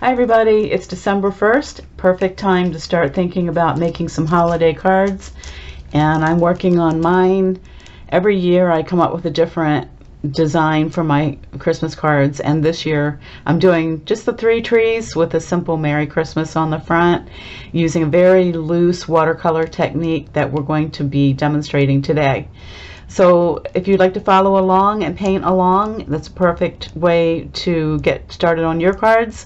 Hi everybody, it's December 1st, perfect time to start thinking about making some holiday cards, and I'm working on mine. Every year I come up with a different design for my Christmas cards, and this year I'm doing just the 3 trees with a simple Merry Christmas on the front using a very loose watercolor technique that we're going to be demonstrating today. So if you'd like to follow along and paint along, that's a perfect way to get started on your cards.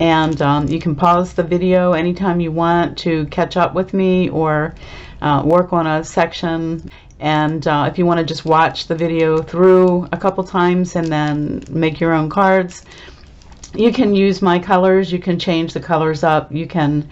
And you can pause the video anytime you want to catch up with me or work on a section. And if you want to just watch the video through a couple times and then make your own cards, you can use my colors. You can change the colors up. You can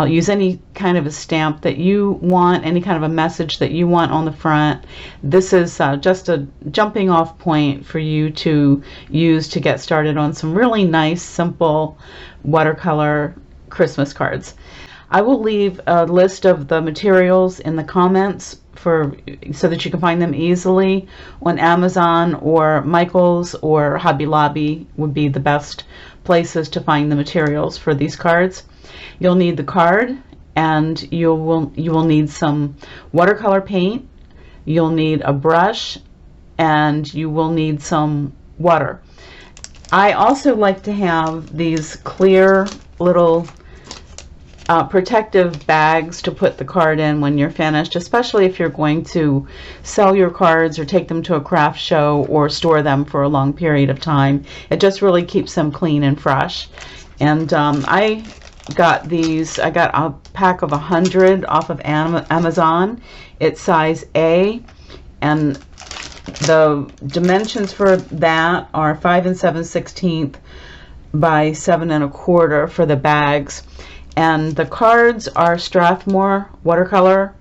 use any kind of a stamp that you want, any kind of a message that you want on the front. This is just a jumping off point for you to use to get started on some really nice, simple watercolor Christmas cards. I will leave a list of the materials in the comments so that you can find them easily on Amazon, or Michael's or Hobby Lobby would be the best places to find the materials for these cards. You'll need the card, and you will need some watercolor paint. You'll need a brush, and you will need some water. I also like to have these clear little protective bags to put the card in when you're finished, especially if you're going to sell your cards or take them to a craft show or store them for a long period of time. It just really keeps them clean and fresh. And I got these. I got a pack of 100 off of Amazon. It's size A, and the dimensions for that are 5 7/16 by 7 1/4 for the bags. And the cards are Strathmore watercolor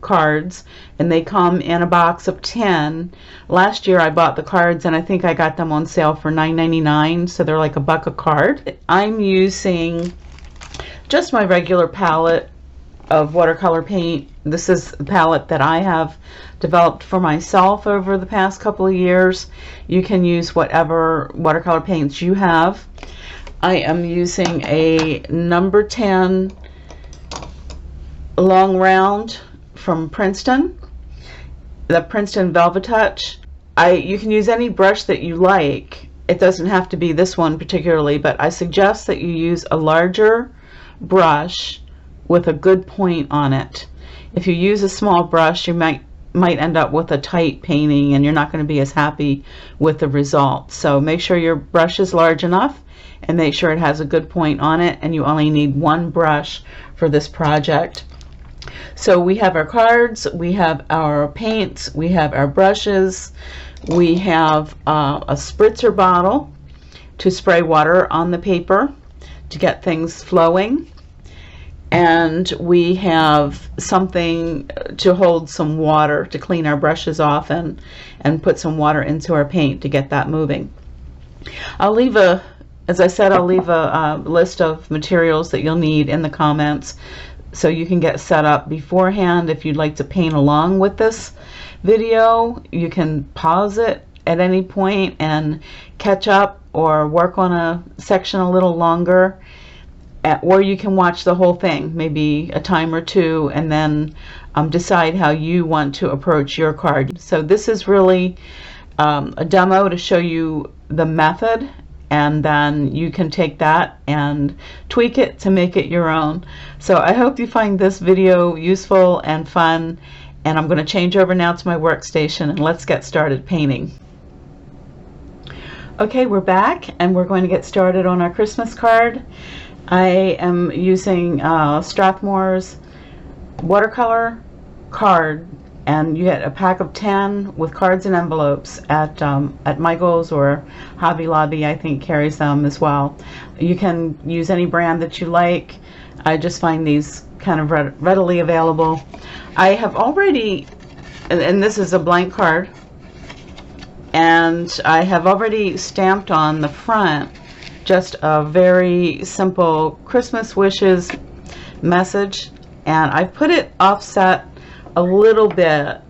cards, and they come in a box of 10. Last year I bought the cards, and I think I got them on sale for $9.99, so they're like $1 a card. I'm using just my regular palette of watercolor paint. This is the palette that I have developed for myself over the past couple of years. You can use whatever watercolor paints you have. I am using a number 10 long round from Princeton, the Princeton velvetouch. You can use any brush that you like. It doesn't have to be this one particularly, but I suggest that you use a larger brush with a good point on it. If you use a small brush, you might end up with a tight painting, and you're not going to be as happy with the result. So make sure your brush is large enough, and make sure it has a good point on it, and you only need one brush for this project. So we have our cards, we have our paints, we have our brushes, we have a spritzer bottle to spray water on the paper to get things flowing, and we have something to hold some water to clean our brushes off and put some water into our paint to get that moving. As I said, I'll leave a list of materials that you'll need in the comments so you can get set up beforehand. If you'd like to paint along with this video, you can pause it at any point and catch up or work on a section a little longer, or you can watch the whole thing, maybe a time or two, and then decide how you want to approach your card. So this is really a demo to show you the method, and then you can take that and tweak it to make it your own. So I hope you find this video useful and fun, and I'm going to change over now to my workstation, and let's get started painting. Okay, we're back, and we're going to get started on our Christmas card. I am using Strathmore's watercolor card, and you get a pack of 10 with cards and envelopes at Michael's, or Hobby Lobby I think carries them as well. You can use any brand that you like. I just find these kind of readily available. I have already, and this is a blank card, and I have already stamped on the front just a very simple Christmas wishes message, and I put it offset a little bit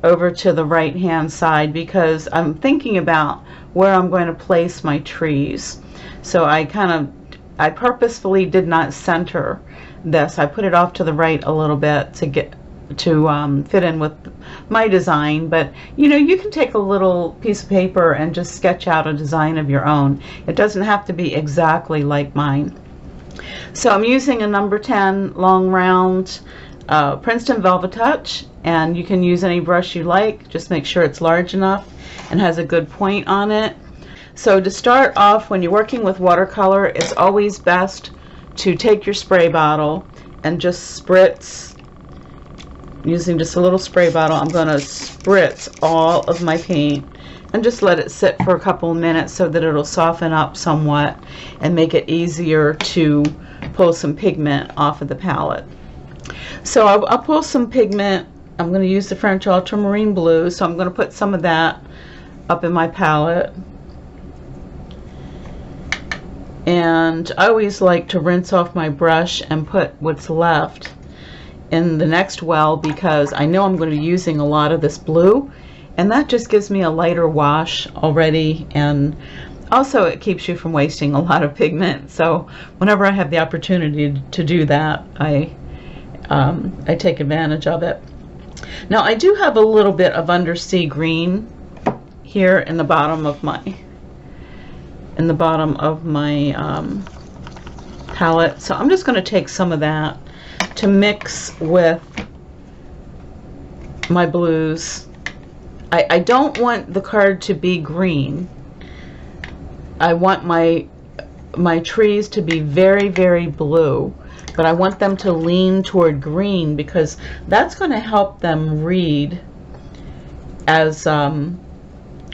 over to the right hand side because I'm thinking about where I'm going to place my trees. So I kind of I purposefully did not center this. I put it off to the right a little bit to get to fit in with my design, but you know, you can take a little piece of paper and just sketch out a design of your own. It doesn't have to be exactly like mine. So I'm using a number 10 long round Princeton velvetouch, and you can use any brush you like. Just make sure it's large enough and has a good point on it. So to start off, when you're working with watercolor, it's always best to take your spray bottle and just spritz. Using just a little spray bottle, I'm going to spritz all of my paint and just let it sit for a couple of minutes so that it'll soften up somewhat and make it easier to pull some pigment off of the palette. So I'll pull some pigment. I'm going to use the French ultramarine blue, so I'm going to put some of that up in my palette. And I always like to rinse off my brush and put what's left in the next well, because I know I'm going to be using a lot of this blue, and that just gives me a lighter wash already, and also it keeps you from wasting a lot of pigment. So whenever I have the opportunity to do that, I take advantage of it. Now I do have a little bit of undersea green here in the bottom of my palette, so I'm just going to take some of that to mix with my blues. I don't want the card to be green. I want my trees to be very, very blue, but I want them to lean toward green because that's going to help them read as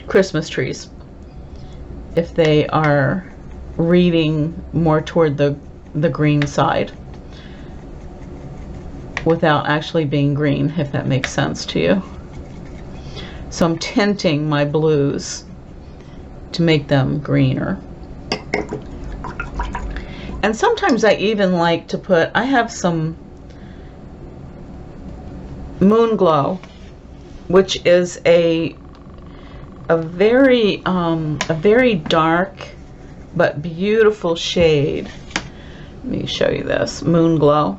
Christmas trees if they are reading more toward the green side without actually being green, if that makes sense to you. So I'm tinting my blues to make them greener. And sometimes I even like to put, I have some Moon Glow, which is a very dark but beautiful shade. Let me show you this Moon Glow.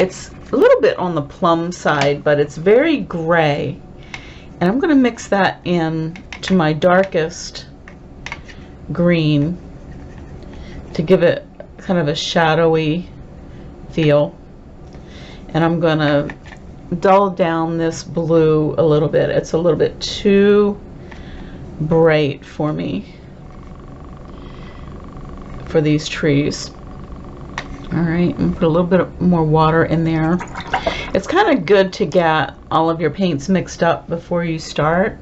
It's a little bit on the plum side, but it's very gray, and I'm going to mix that in to my darkest green to give it kind of a shadowy feel. And I'm going to dull down this blue a little bit. It's a little bit too bright for me for these trees. Alright, and put a little bit more water in there. It's kind of good to get all of your paints mixed up before you start.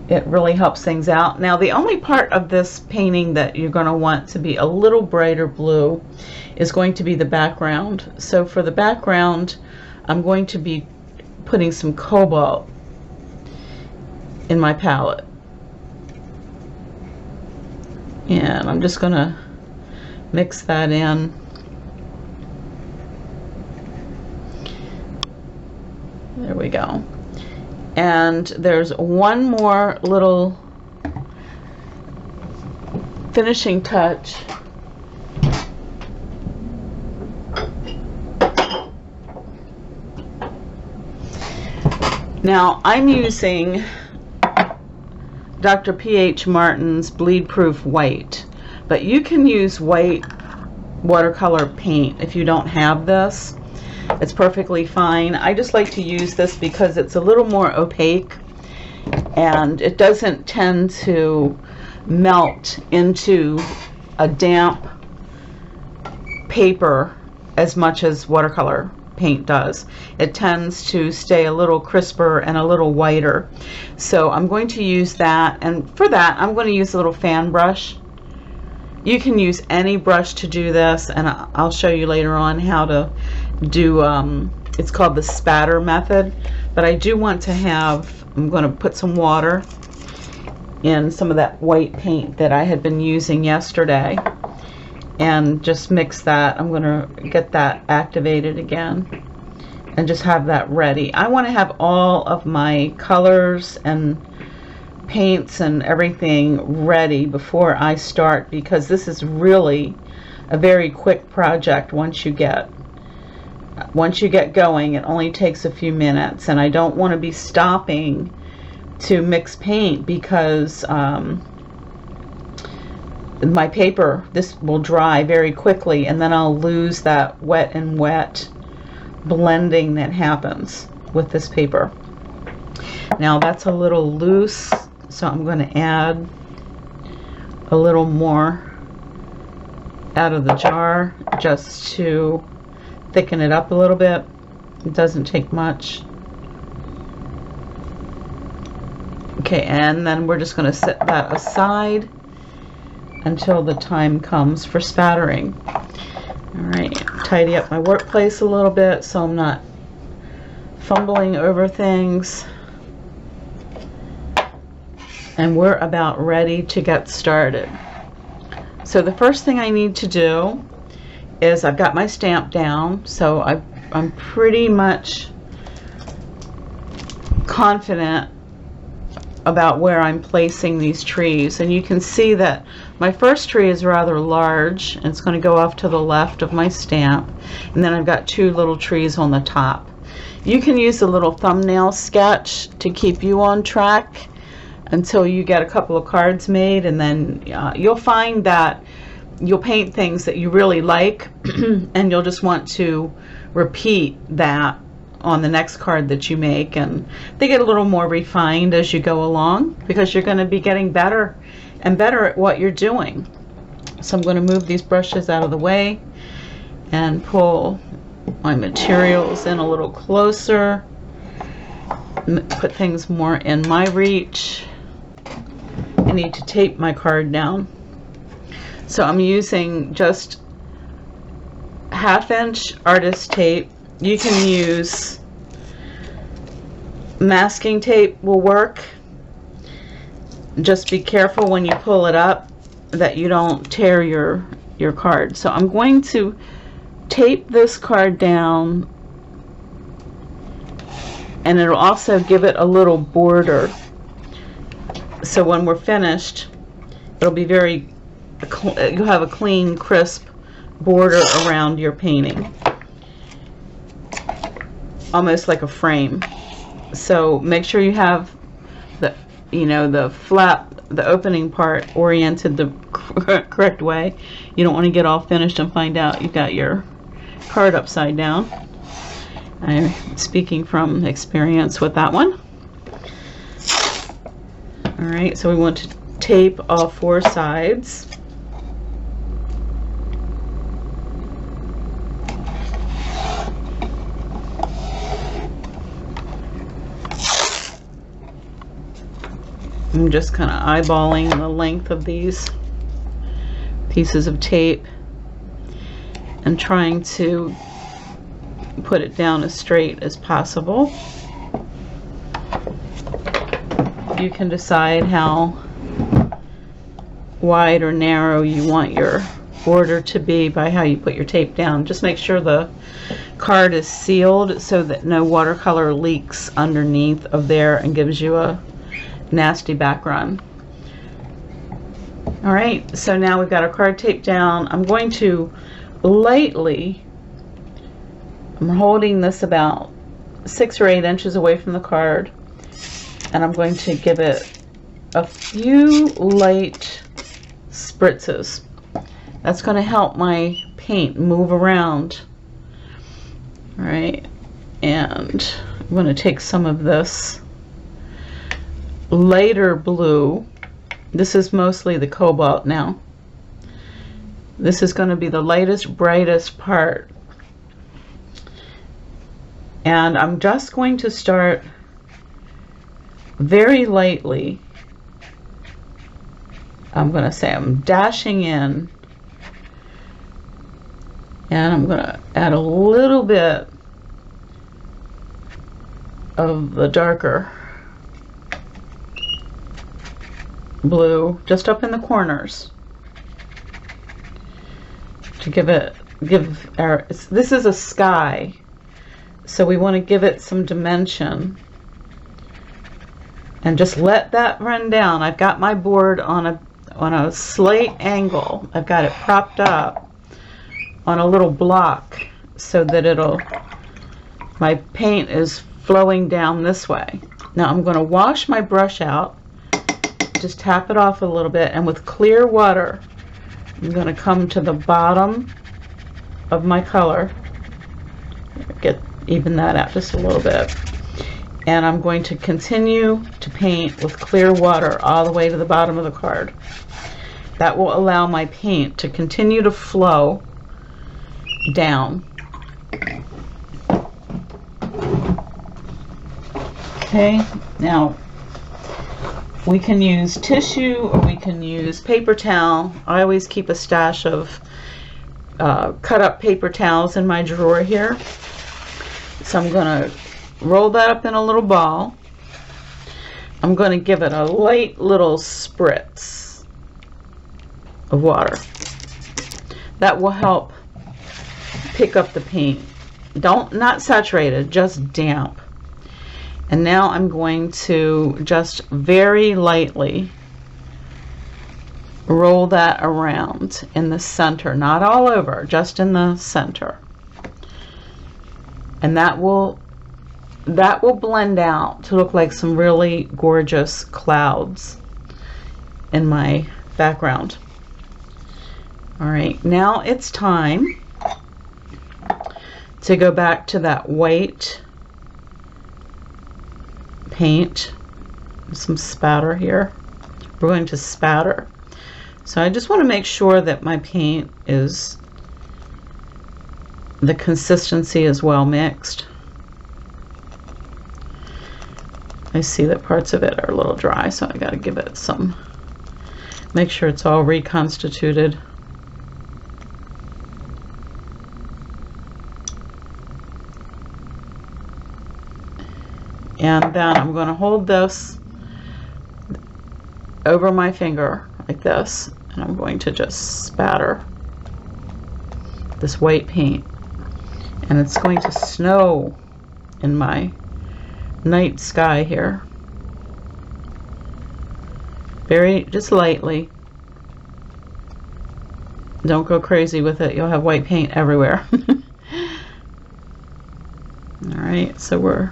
It really helps things out. Now the only part of this painting that you're going to want to be a little brighter blue is going to be the background. So for the background, I'm going to be putting some cobalt in my palette. And I'm just going to mix that in. There we go. And there's one more little finishing touch. Now I'm using Dr. P.H. Martin's Bleedproof white, but you can use white watercolor paint if you don't have this. It's perfectly fine. I just like to use this because it's a little more opaque and it doesn't tend to melt into a damp paper as much as watercolor paint does. It tends to stay a little crisper and a little whiter. So I'm going to use that, and for that I'm going to use a little fan brush. You can use any brush to do this, and I'll show you later on how to do, it's called the spatter method, but I do want to have, I'm going to put some water in some of that white paint that I had been using yesterday and just mix that. I'm going to get that activated again and just have that ready. I want to have all of my colors and paints and everything ready before I start, because this is really a very quick project once you get going. It only takes a few minutes, and I don't want to be stopping to mix paint because my paper, this will dry very quickly, and then I'll lose that wet and wet blending that happens with this paper. Now that's a little loose, so I'm going to add a little more out of the jar just to thicken it up a little bit. It doesn't take much. Okay, and then we're just going to set that aside until the time comes for spattering. Alright, tidy up my workplace a little bit so I'm not fumbling over things. And we're about ready to get started. So the first thing I need to do is, I've got my stamp down, so I'm pretty much confident about where I'm placing these trees. And you can see that my first tree is rather large, and it's going to go off to the left of my stamp, and then I've got two little trees on the top. You can use a little thumbnail sketch to keep you on track until you get a couple of cards made, and then you'll find that you'll paint things that you really like and you'll just want to repeat that on the next card that you make, and they get a little more refined as you go along because you're going to be getting better and better at what you're doing. So I'm going to move these brushes out of the way and pull my materials in a little closer, put things more in my reach. I need to tape my card down. So I'm using just 1/2 inch artist tape. You can use masking tape, will work. Just be careful when you pull it up that you don't tear your card. So I'm going to tape this card down, and it'll also give it a little border. So when we're finished, it'll be you'll have a clean, crisp border around your painting, almost like a frame. So make sure you have the flap, the opening part oriented the correct way. You don't want to get all finished and find out you've got your card upside down. I'm speaking from experience with that one. Alright, so we want to tape all 4 sides. I'm just kind of eyeballing the length of these pieces of tape and trying to put it down as straight as possible. You can decide how wide or narrow you want your border to be by how you put your tape down. Just make sure the card is sealed so that no watercolor leaks underneath of there and gives you a nasty background. Alright, so now we've got our card taped down. I'm going to lightly, I'm holding this about 6 or 8 inches away from the card, and I'm going to give it a few light spritzes. That's going to help my paint move around. Alright, and I'm going to take some of this lighter blue. This is mostly the cobalt now. This is going to be the lightest, brightest part. And I'm just going to start very lightly. I'm going to say I'm dashing in, and I'm going to add a little bit of the darker blue just up in the corners to this is a sky, so we want to give it some dimension, and just let that run down. I've got my board on a slight angle. I've got it propped up on a little block so that my paint is flowing down this way. Now I'm going to wash my brush out, just tap it off a little bit, and with clear water I'm going to come to the bottom of my color, even that out just a little bit, and I'm going to continue to paint with clear water all the way to the bottom of the card. That will allow my paint to continue to flow down. Okay, now we can use tissue or we can use paper towel. I always keep a stash of cut up paper towels in my drawer here. So I'm going to roll that up in a little ball. I'm going to give it a light little spritz of water. That will help pick up the paint. Not saturated, just damp. And now I'm going to just very lightly roll that around in the center, not all over, just in the center. And that will blend out to look like some really gorgeous clouds in my background. All right, now it's time to go back to that white paint. Some spatter here. We're going to spatter. So I just want to make sure that my paint is, the consistency is well mixed. I see that parts of it are a little dry, so I got to give it some, make sure it's all reconstituted. And then I'm going to hold this over my finger like this, and I'm going to just spatter this white paint, and it's going to snow in my night sky here. Just lightly. Don't go crazy with it, you'll have white paint everywhere. Alright, so we're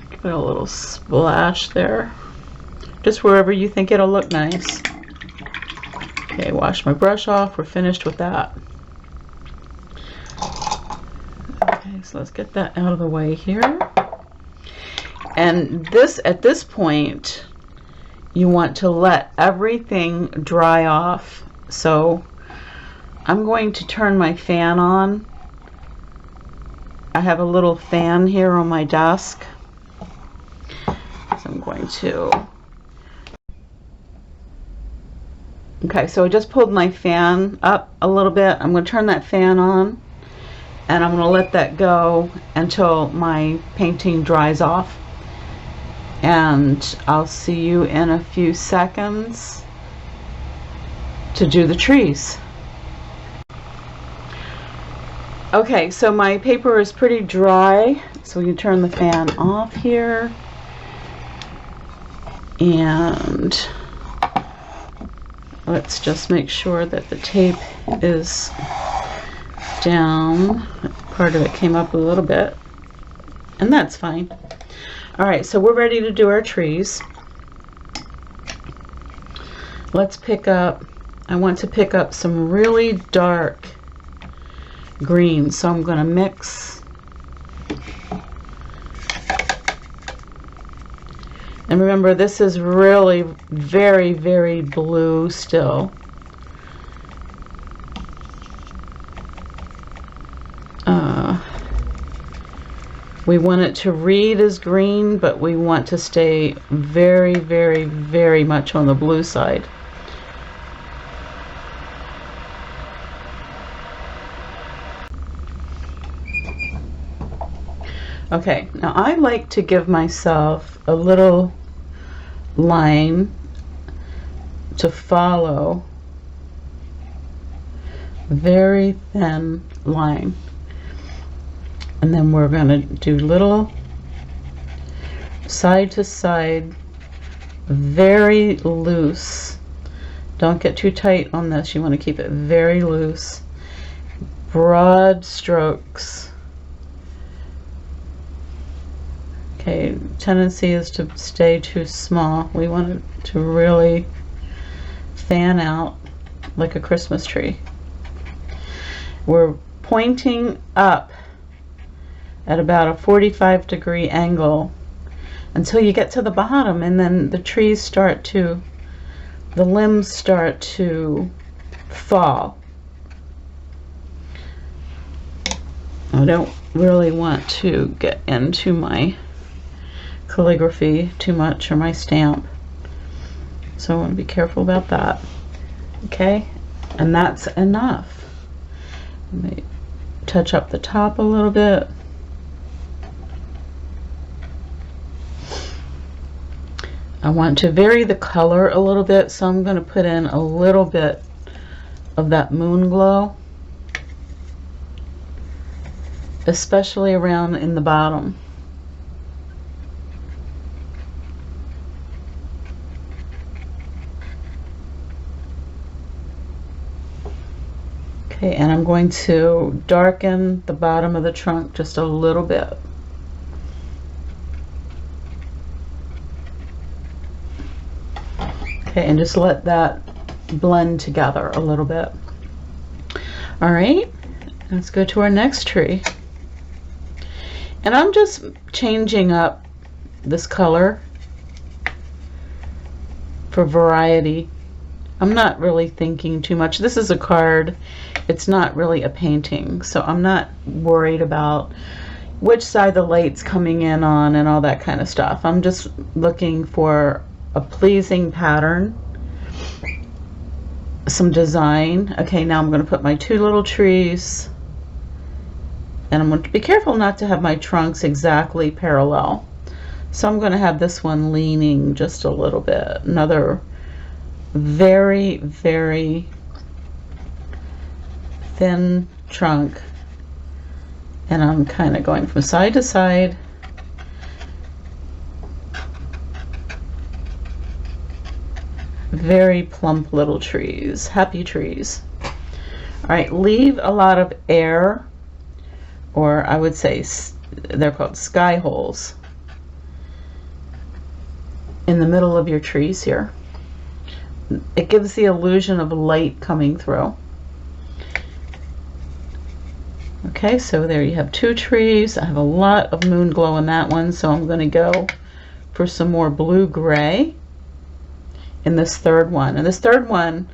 give it a little splash there, just wherever you think it'll look nice. Okay, wash my brush off. We're finished with that. Okay, so let's get that out of the way here. And at this point, you want to let everything dry off. So I'm going to turn my fan on. I have a little fan here on my desk. So I'm going to... Okay, so I just pulled my fan up a little bit. I'm going to turn that fan on, and I'm going to let that go until my painting dries off. And I'll see you in a few seconds to do the trees. Okay, so my paper is pretty dry, so we can turn the fan off here. And let's just make sure that the tape is down. Part of it came up a little bit, and that's fine. All right, so we're ready to do our trees. Let's pick up, I want to pick up some really dark green, so I'm going to mix. And remember, this is really very, very blue still. We want it to read as green, but we want to stay very, very, very much on the blue side. Okay, now I like to give myself a little line to follow, a very thin line, and then we're going to do little side to side, very loose Don't get too tight on this. You want to keep it very loose. Broad strokes. Okay, tendency is to stay too small. We want it to really fan out like a Christmas tree. We're pointing up at about a 45-degree angle until you get to the bottom, and then the trees start to, the limbs start to fall. I don't really want to get into my calligraphy too much, or my stamp, so I want to be careful about that. Okay, and that's enough. Let me touch up the top a little bit. I want to vary the color a little bit, so I'm going to put in a little bit of that moon glow, especially around in the bottom. Okay, and I'm going to darken the bottom of the trunk just a little bit. Okay, and just let that blend together a little bit. All right, let's go to our next tree. And I'm just changing up this color for variety. I'm not really thinking too much. This is a card. It's not really a painting, so I'm not worried about which side the light's coming in on and all that kind of stuff. I'm just looking for a pleasing pattern, some design. Okay, now I'm going to put my two little trees, and I'm going to be careful not to have my trunks exactly parallel. So I'm going to have this one leaning just a little bit. Another very, very thin trunk, and I'm kind of going from side to side. Very plump little trees, happy trees. All right, leave a lot of air, or I would say they're called sky holes, in the middle of your trees here. It gives the illusion of light coming through. Okay, so there you have two trees. I have a lot of moon glow in that one, so I'm going to go for some more blue gray in this third one. And this third one,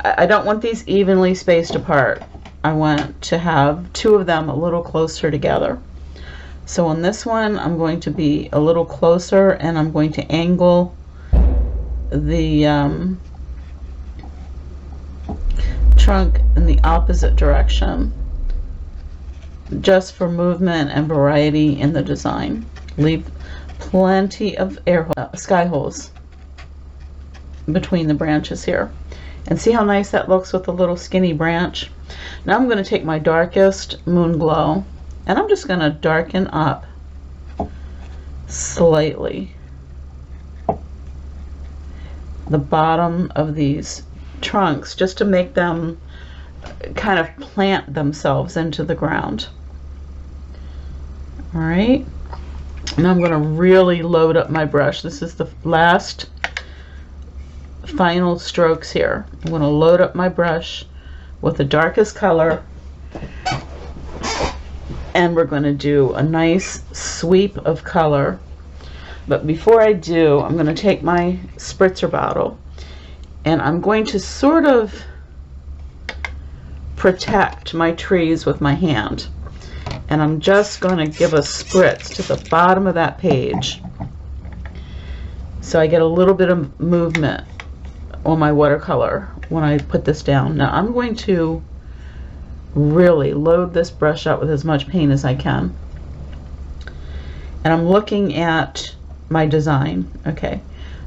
I don't want these evenly spaced apart. I want to have two of them a little closer together. So on this one, I'm going to be a little closer, and I'm going to angle the trunk in the opposite direction, just for movement and variety in the design. Leave plenty of sky holes between the branches here, and see how nice that looks with a little skinny branch. Now I'm going to take my darkest moon glow, and I'm just going to darken up slightly the bottom of these trunks, just to make them kind of plant themselves into the ground. All right, now I'm going to really load up my brush. This is the last final strokes here. I'm going to load up my brush with the darkest color, and we're going to do a nice sweep of color. But before I do, I'm going to take my spritzer bottle, and I'm going to sort of protect my trees with my hand, and I'm just going to give a spritz to the bottom of that page, so I get a little bit of movement on my watercolor when I put this down. Now I'm going to really load this brush up with as much paint as I can, and I'm looking at my design. Okay,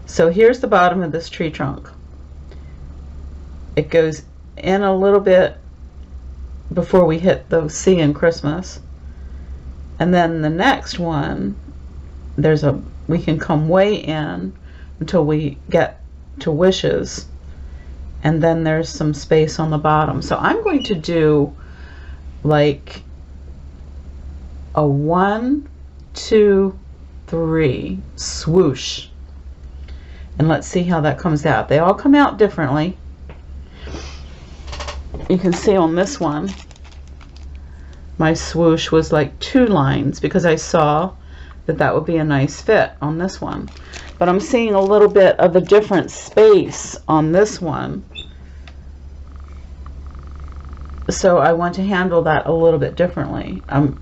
so here's the bottom of this tree trunk. It goes in a little bit before we hit the C in Christmas, and then the next one, we can come way in until we get to wishes, and then there's some space on the bottom. So I'm going to do like a 1, 2, 3 swoosh, and let's see how that comes out. They all come out differently. You can see on this one my swoosh was like 2 lines because I saw that that would be a nice fit on this one, but I'm seeing a little bit of a different space on this one, so I want to handle that a little bit differently. I'm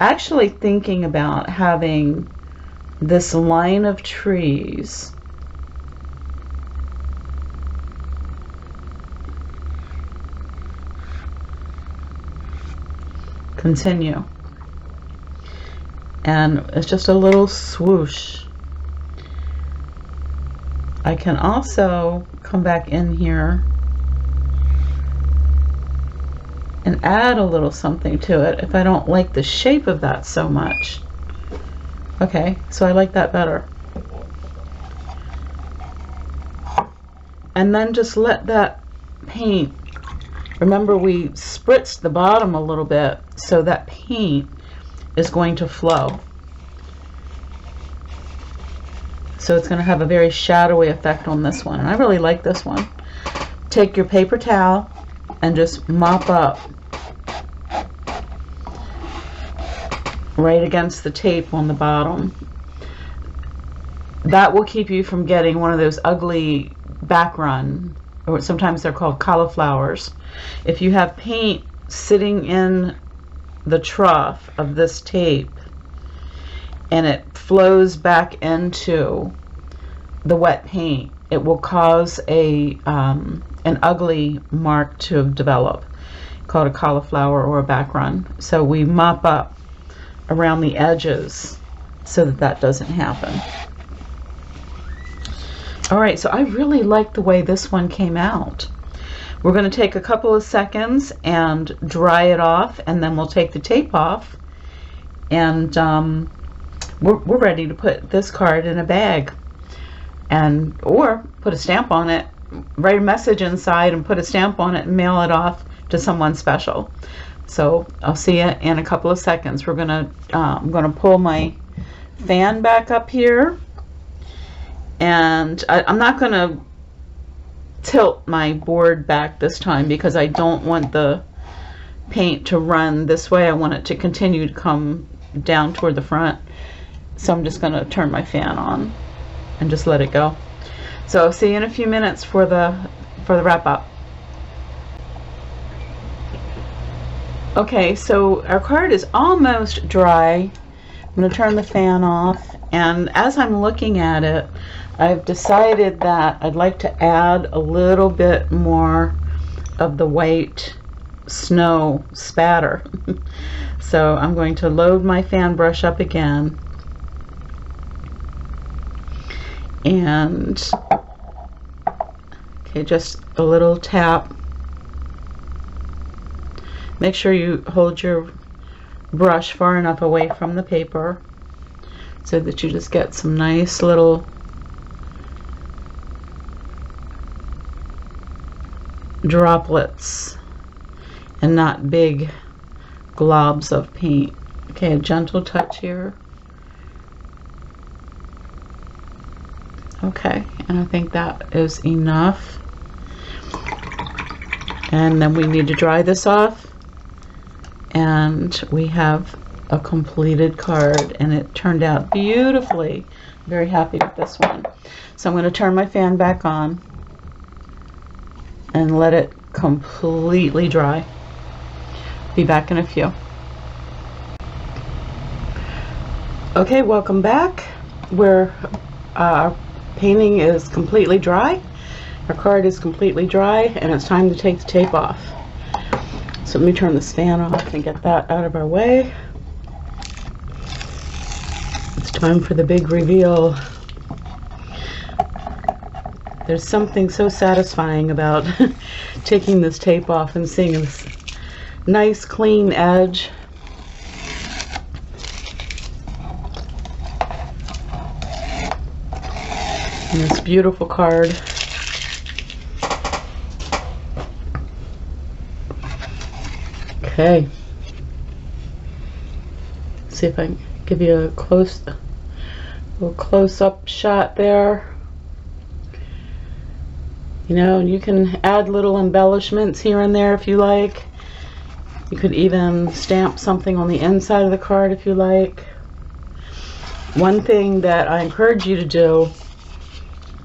actually thinking about having this line of trees continue, and it's just a little swoosh. I can also come back in here and add a little something to it if I don't like the shape of that so much. Okay, so I like that better. And then just let that paint, remember we spritzed the bottom a little bit, so that paint is going to flow. So it's going to have a very shadowy effect on this one. And I really like this one. Take your paper towel and just mop up right against the tape on the bottom. That will keep you from getting one of those ugly backrun, or sometimes they're called cauliflowers. If you have paint sitting in the trough of this tape and it flows back into the wet paint, it will cause an ugly mark to develop, called a cauliflower or a backrun. So we mop up around the edges so that that doesn't happen. Alright, so I really like the way this one came out. We're going to take a couple of seconds and dry it off, and then we'll take the tape off, and we're ready to put this card in a bag, and or put a stamp on it, write a message inside and put a stamp on it and mail it off to someone special. So I'll see you in a couple of seconds. We're gonna I'm gonna pull my fan back up here, and I'm not gonna tilt my board back this time because I don't want the paint to run this way. I want it to continue to come down toward the front. So I'm just going to turn my fan on and just let it go. So I'll see you in a few minutes for the wrap up. Okay, so our card is almost dry. I'm going to turn the fan off, and as I'm looking at it, I've decided that I'd like to add a little bit more of the white snow spatter. So I'm going to load my fan brush up again, and okay, just a little tap. Make sure you hold your brush far enough away from the paper so that you just get some nice little droplets and not big globs of paint. Okay, a gentle touch here. Okay, and I think that is enough. And then we need to dry this off, and we have a completed card, and it turned out beautifully. Very happy with this one. So I'm going to turn my fan back on and let it completely dry. Be back in a few. Okay, welcome back. Where our painting is completely dry. Our card is completely dry, and it's time to take the tape off. So let me turn this fan off and get that out of our way. It's time for the big reveal. There's something so satisfying about taking this tape off and seeing this nice clean edge. And this beautiful card. Okay. See if I can give you a little close-up shot there. You know, you can add little embellishments here and there if you like. You could even stamp something on the inside of the card if you like. One thing that I encourage you to do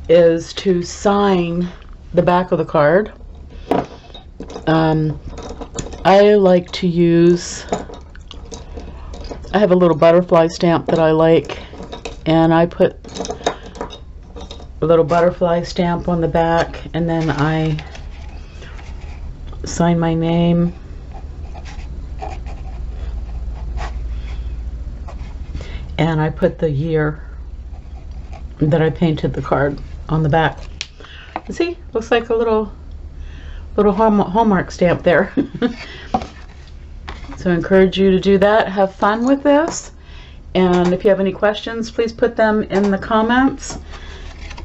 is to sign the back of the card. I like to use, I have a little butterfly stamp that I like, and I put a little butterfly stamp on the back, and then I sign my name. And I put the year that I painted the card on the back. See, looks like a little Hallmark stamp there. So I encourage you to do that. Have fun with this. And if you have any questions, please put them in the comments.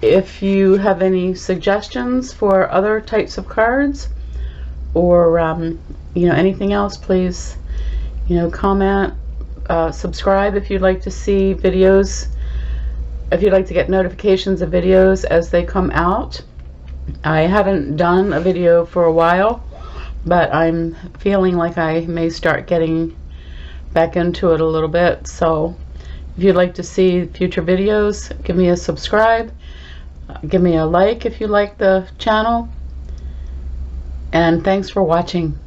If you have any suggestions for other types of cards, or you know, anything else, please, you know, comment. Subscribe if you'd like to see videos, if you'd like to get notifications of videos as they come out. I haven't done a video for a while, but I'm feeling like I may start getting back into it a little bit. So if you'd like to see future videos, give me a subscribe, give me a like if you like the channel, and thanks for watching.